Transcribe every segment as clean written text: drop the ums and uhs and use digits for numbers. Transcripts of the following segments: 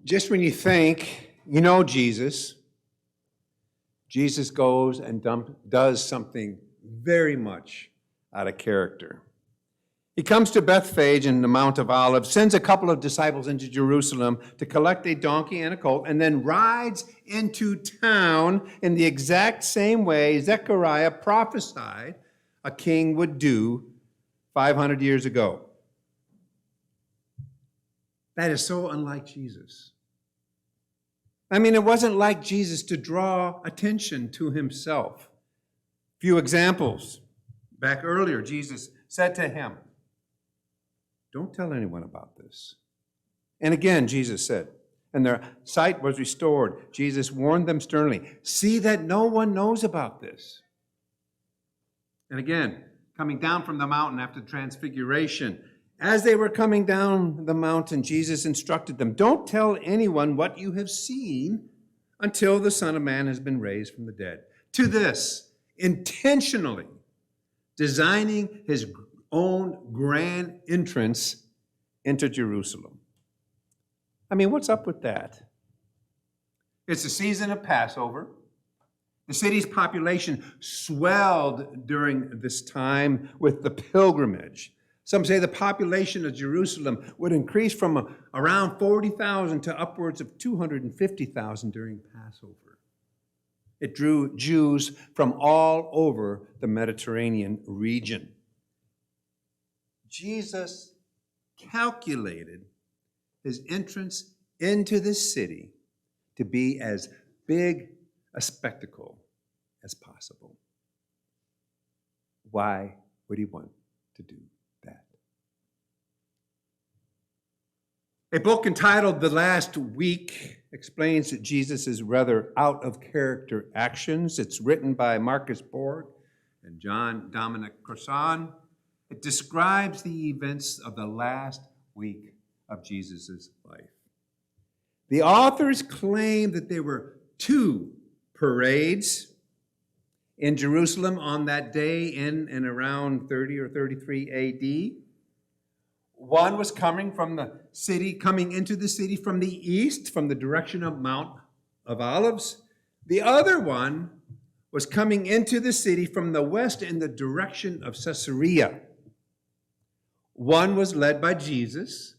Just when you think you know Jesus, Jesus goes and does something very much out of character. He comes to Bethphage in the Mount of Olives, sends a couple of disciples into Jerusalem to collect a donkey and a colt, and then rides into town in the exact same way Zechariah prophesied a king would do 500 years ago. That is so unlike Jesus. I mean, it wasn't like Jesus to draw attention to himself. Few examples. Back earlier, Jesus said to him, "Don't tell anyone about this." And again, Jesus said, and their sight was restored. Jesus warned them sternly, "See that no one knows about this." And again, coming down from the mountain after the transfiguration, as they were coming down the mountain, Jesus instructed them, "Don't tell anyone what you have seen until the Son of Man has been raised from the dead." To this, intentionally designing his own grand entrance into Jerusalem. I mean, what's up with that? It's the season of Passover. The city's population swelled during this time with the pilgrimage. Some say the population of Jerusalem would increase from around 40,000 to upwards of 250,000 during Passover. It drew Jews from all over the Mediterranean region. Jesus calculated his entrance into this city to be as big a spectacle as possible. Why would he want to do that? A book entitled The Last Week explains that Jesus' rather out-of-character actions. It's written by Marcus Borg and John Dominic Crossan. It describes the events of the last week of Jesus' life. The authors claim that there were two parades in Jerusalem on that day in and around 30 or 33 AD. One was coming into the city from the east, from the direction of Mount of Olives. The other one was coming into the city from the west in the direction of Caesarea. One was led by Jesus.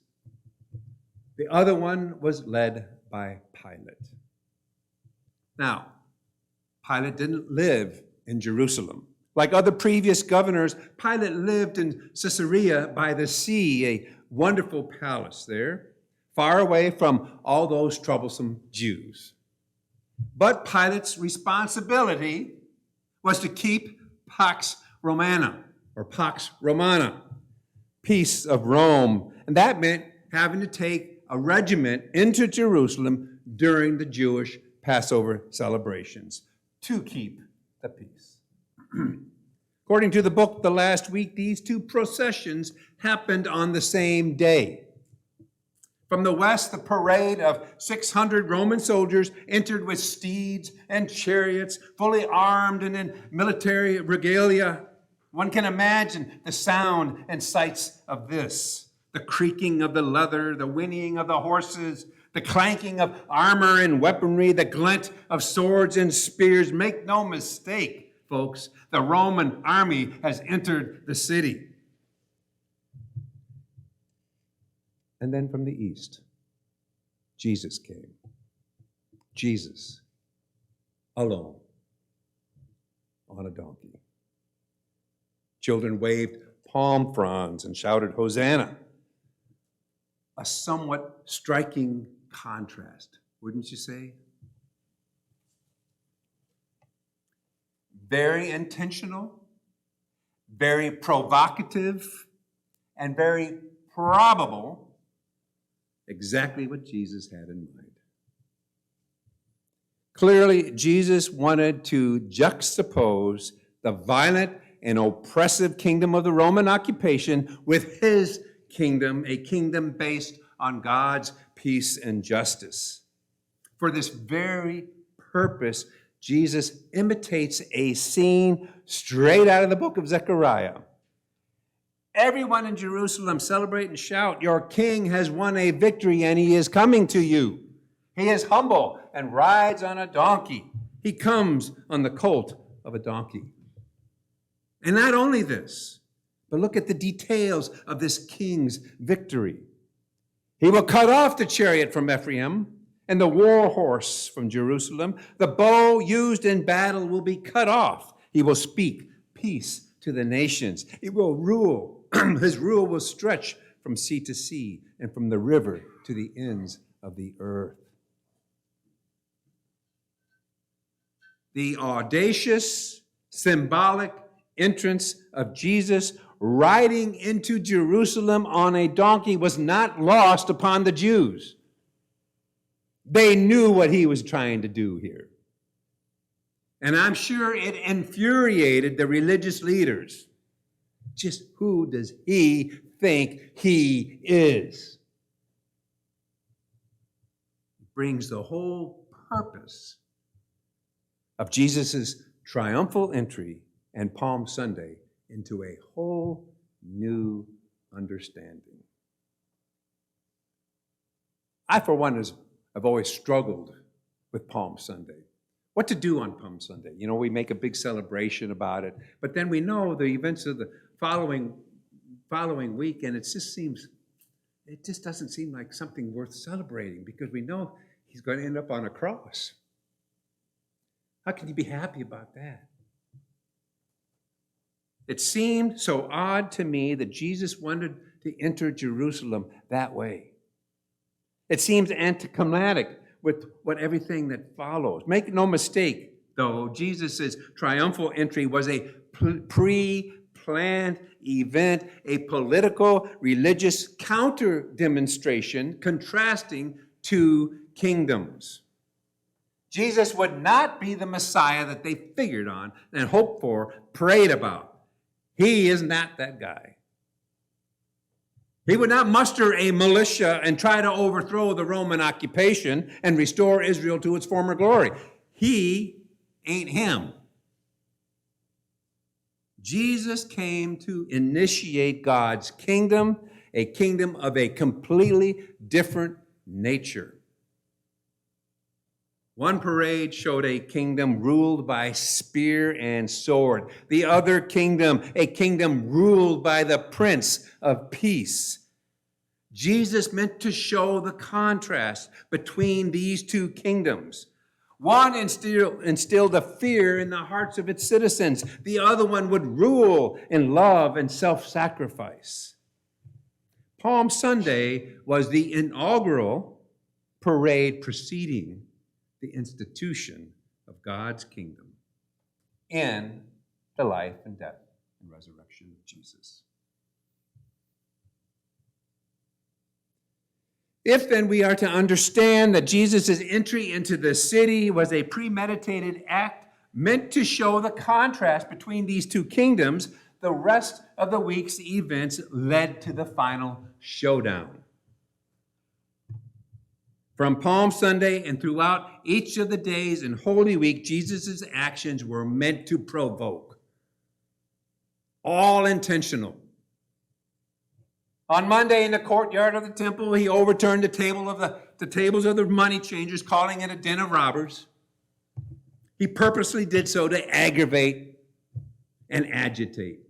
The other one was led by Pilate. Now, Pilate didn't live in Jerusalem. Like other previous governors, Pilate lived in Caesarea by the sea, a wonderful palace there, far away from all those troublesome Jews. But Pilate's responsibility was to keep Pax Romana, or Pax Romana, peace of Rome. And that meant having to take a regiment into Jerusalem during the Jewish Passover celebrations to keep the peace. According to the book The Last Week, these two processions happened on the same day. From the west, the parade of 600 Roman soldiers entered with steeds and chariots, fully armed and in military regalia. One can imagine the sound and sights of this: the creaking of the leather, the whinnying of the horses, the clanking of armor and weaponry, the glint of swords and spears. Make no mistake, folks, the Roman army has entered the city. And then from the east, Jesus came. Jesus, alone, on a donkey. Children waved palm fronds and shouted, "Hosanna." A somewhat striking contrast, wouldn't you say? Very intentional, very provocative, and very probable. Exactly what Jesus had in mind. Clearly, Jesus wanted to juxtapose the violent and oppressive kingdom of the Roman occupation with his kingdom, a kingdom based on God's peace and justice. For this very purpose, Jesus imitates a scene straight out of the book of Zechariah. Everyone in Jerusalem celebrate and shout, "Your king has won a victory and he is coming to you." He is humble and rides on a donkey. He comes on the colt of a donkey. And not only this, but look at the details of this king's victory. He will cut off the chariot from Ephraim and the war horse from Jerusalem. The bow used in battle will be cut off. He will speak peace to the nations. He will rule. His rule will stretch from sea to sea and from the river to the ends of the earth. The audacious, symbolic entrance of Jesus riding into Jerusalem on a donkey was not lost upon the Jews. They knew what he was trying to do here. And I'm sure it infuriated the religious leaders. Just who does he think he is? It brings the whole purpose of Jesus' triumphal entry and Palm Sunday into a whole new understanding. I, for one, have always struggled with Palm Sunday. What to do on Palm Sunday? You know, we make a big celebration about it, but then we know the events of the following week, and it just doesn't seem like something worth celebrating because we know he's going to end up on a cross. How can you be happy about that? It seemed so odd to me that Jesus wanted to enter Jerusalem that way. It seems anticlimactic with what everything that follows. Make no mistake, though, Jesus' triumphal entry was a pre-planned event, a political, religious counter-demonstration contrasting two kingdoms. Jesus would not be the Messiah that they figured on and hoped for, prayed about. He is not that guy. He would not muster a militia and try to overthrow the Roman occupation and restore Israel to its former glory. He ain't him. Jesus came to initiate God's kingdom, a kingdom of a completely different nature. One parade showed a kingdom ruled by spear and sword. The other kingdom, a kingdom ruled by the Prince of Peace. Jesus meant to show the contrast between these two kingdoms. One instilled a fear in the hearts of its citizens. The other one would rule in love and self-sacrifice. Palm Sunday was the inaugural parade preceding the institution of God's kingdom in the life and death and resurrection of Jesus. If then we are to understand that Jesus' entry into the city was a premeditated act meant to show the contrast between these two kingdoms, the rest of the week's events led to the final showdown. From Palm Sunday and throughout each of the days in Holy Week, Jesus' actions were meant to provoke. All intentional. On Monday in the courtyard of the temple, he overturned the tables of the money changers, calling it a den of robbers. He purposely did so to aggravate and agitate.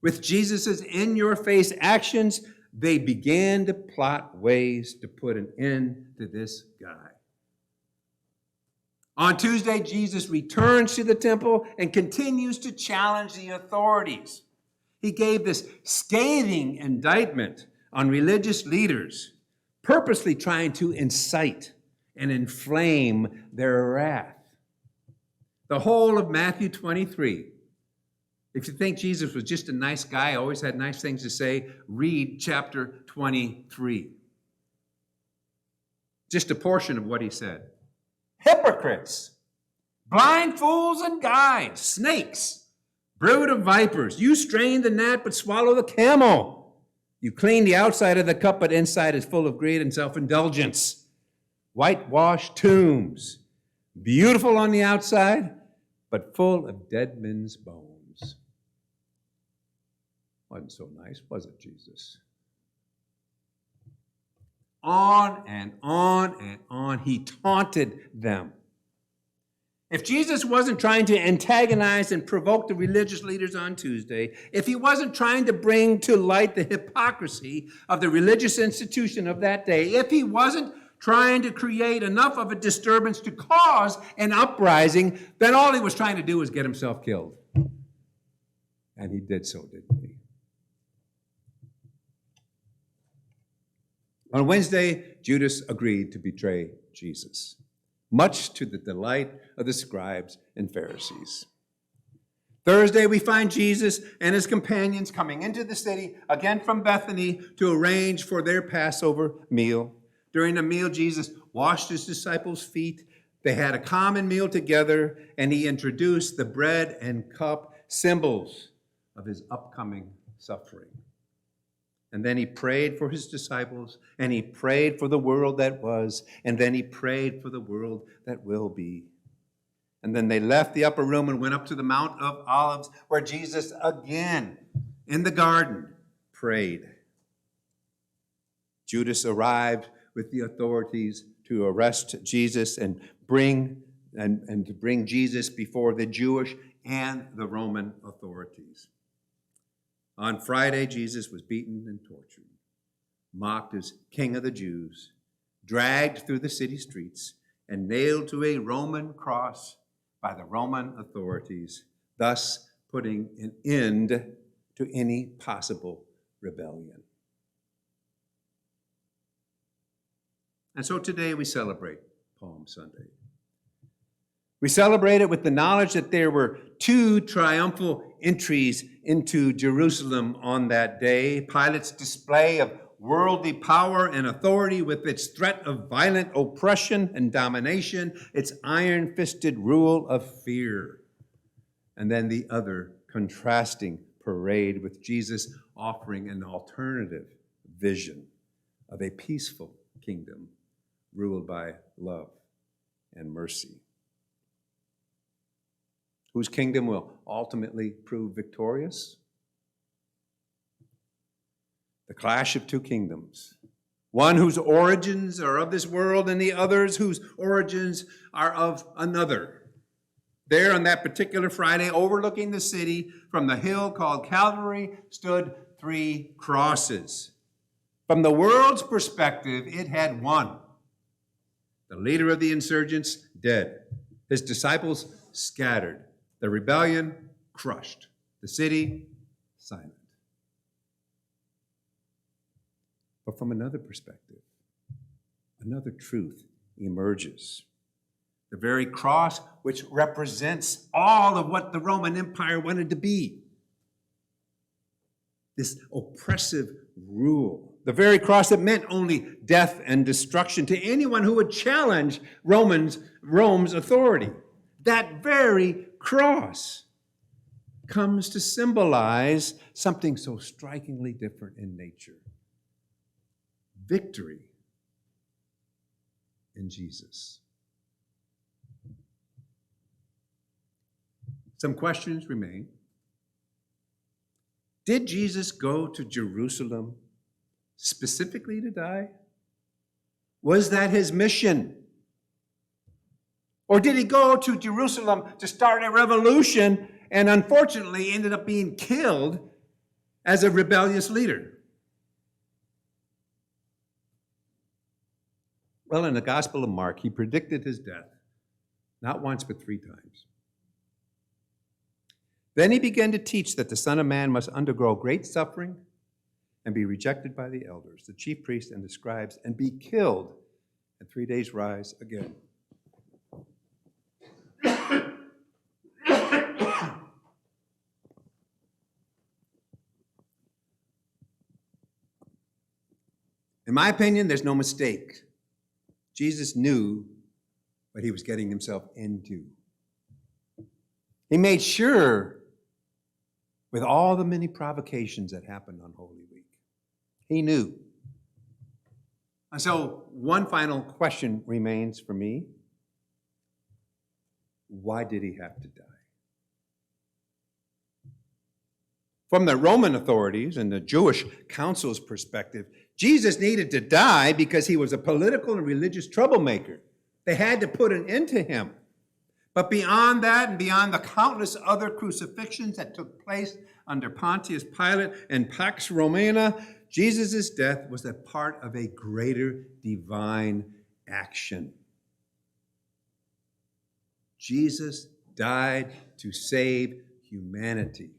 With Jesus' in-your-face actions, they began to plot ways to put an end to this guy. On Tuesday, Jesus returns to the temple and continues to challenge the authorities. He gave this scathing indictment on religious leaders, purposely trying to incite and inflame their wrath. The whole of Matthew 23. If you think Jesus was just a nice guy, always had nice things to say, read chapter 23. Just a portion of what he said. Hypocrites, blind fools and guides, snakes, brood of vipers, you strain the gnat but swallow the camel. You clean the outside of the cup, but inside is full of greed and self-indulgence. Whitewashed tombs, beautiful on the outside, but full of dead men's bones. Wasn't so nice, was it, Jesus? On and on and on. He taunted them. If Jesus wasn't trying to antagonize and provoke the religious leaders on Tuesday, if he wasn't trying to bring to light the hypocrisy of the religious institution of that day, if he wasn't trying to create enough of a disturbance to cause an uprising, then all he was trying to do was get himself killed. And he did so, didn't he? On Wednesday, Judas agreed to betray Jesus, much to the delight of the scribes and Pharisees. Thursday, we find Jesus and his companions coming into the city, again from Bethany, to arrange for their Passover meal. During the meal, Jesus washed his disciples' feet. They had a common meal together, and he introduced the bread and cup, symbols of his upcoming suffering. And then he prayed for his disciples, and he prayed for the world that was, and then he prayed for the world that will be. And then they left the upper room and went up to the Mount of Olives, where Jesus again, in the garden, prayed. Judas arrived with the authorities to arrest Jesus and to bring Jesus before the Jewish and the Roman authorities. On Friday, Jesus was beaten and tortured, mocked as King of the Jews, dragged through the city streets, and nailed to a Roman cross by the Roman authorities, thus putting an end to any possible rebellion. And so today we celebrate Palm Sunday. We celebrate it with the knowledge that there were two triumphal entries into Jerusalem on that day. Pilate's display of worldly power and authority with its threat of violent oppression and domination, its iron-fisted rule of fear. And then the other contrasting parade with Jesus offering an alternative vision of a peaceful kingdom ruled by love and mercy. Whose kingdom will ultimately prove victorious? The clash of two kingdoms. One whose origins are of this world, and the others whose origins are of another. There on that particular Friday, overlooking the city from the hill called Calvary, stood three crosses. From the world's perspective, it had won. The leader of the insurgents, dead. His disciples, scattered. The rebellion, crushed. The city, silent. But from another perspective, another truth emerges. The very cross which represents all of what the Roman Empire wanted to be. This oppressive rule. The very cross that meant only death and destruction to anyone who would challenge Rome's authority. That very cross comes to symbolize something so strikingly different in nature. Victory in Jesus. Some questions remain. Did Jesus go to Jerusalem specifically to die? Was that his mission? Or did he go to Jerusalem to start a revolution and unfortunately ended up being killed as a rebellious leader? Well, in the Gospel of Mark, he predicted his death, not once but 3 times. Then he began to teach that the Son of Man must undergo great suffering and be rejected by the elders, the chief priests, and the scribes, and be killed, and 3 days rise again. In my opinion, there's no mistake. Jesus knew what he was getting himself into. He made sure, with all the many provocations that happened on Holy Week, he knew. And so one final question remains for me. Why did he have to die? From the Roman authorities and the Jewish council's perspective, Jesus needed to die because he was a political and religious troublemaker. They had to put an end to him. But beyond that, and beyond the countless other crucifixions that took place under Pontius Pilate and Pax Romana, Jesus' death was a part of a greater divine action. Jesus died to save humanity.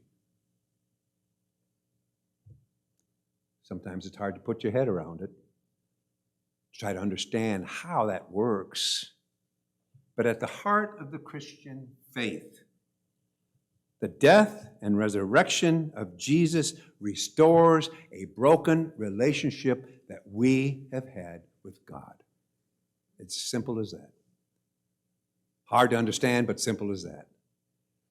Sometimes it's hard to put your head around it, try to understand how that works. But at the heart of the Christian faith, the death and resurrection of Jesus restores a broken relationship that we have had with God. It's simple as that. Hard to understand, but simple as that.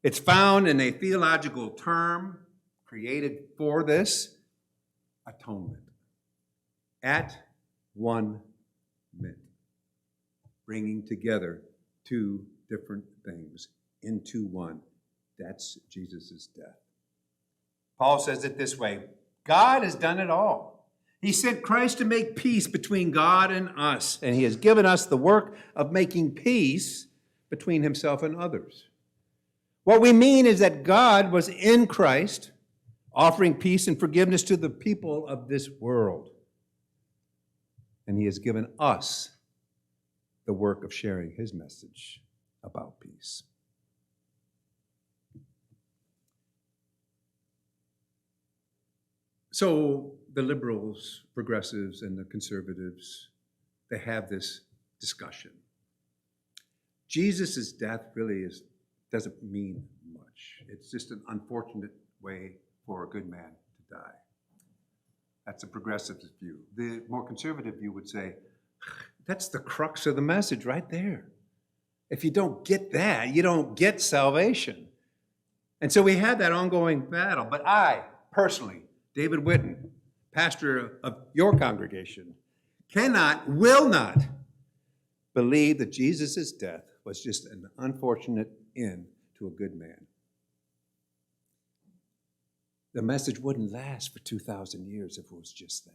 It's found in a theological term created for this: atonement. At one mint. Bringing together two different things into one. That's Jesus' death. Paul says it this way: God has done it all. He sent Christ to make peace between God and us, and he has given us the work of making peace between himself and others. What we mean is that God was in Christ, offering peace and forgiveness to the people of this world. And he has given us the work of sharing his message about peace. So the liberals, progressives, and the conservatives, they have this discussion. Jesus' death really doesn't mean much. It's just an unfortunate way for a good man to die. That's a progressive view. The more conservative view would say, that's the crux of the message right there. If you don't get that, you don't get salvation. And so we had that ongoing battle. But I, personally, David Witten, pastor of your congregation, will not believe that Jesus' death was just an unfortunate end to a good man. The message wouldn't last for 2,000 years if it was just that.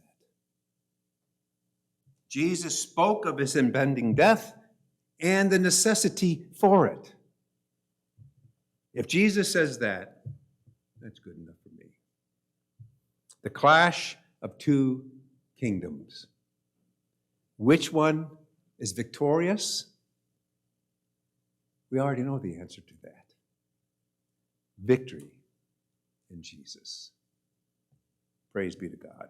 Jesus spoke of his impending death and the necessity for it. If Jesus says that, that's good enough for me. The clash of two kingdoms. Which one is victorious? We already know the answer to that. Victory in Jesus. Praise be to God.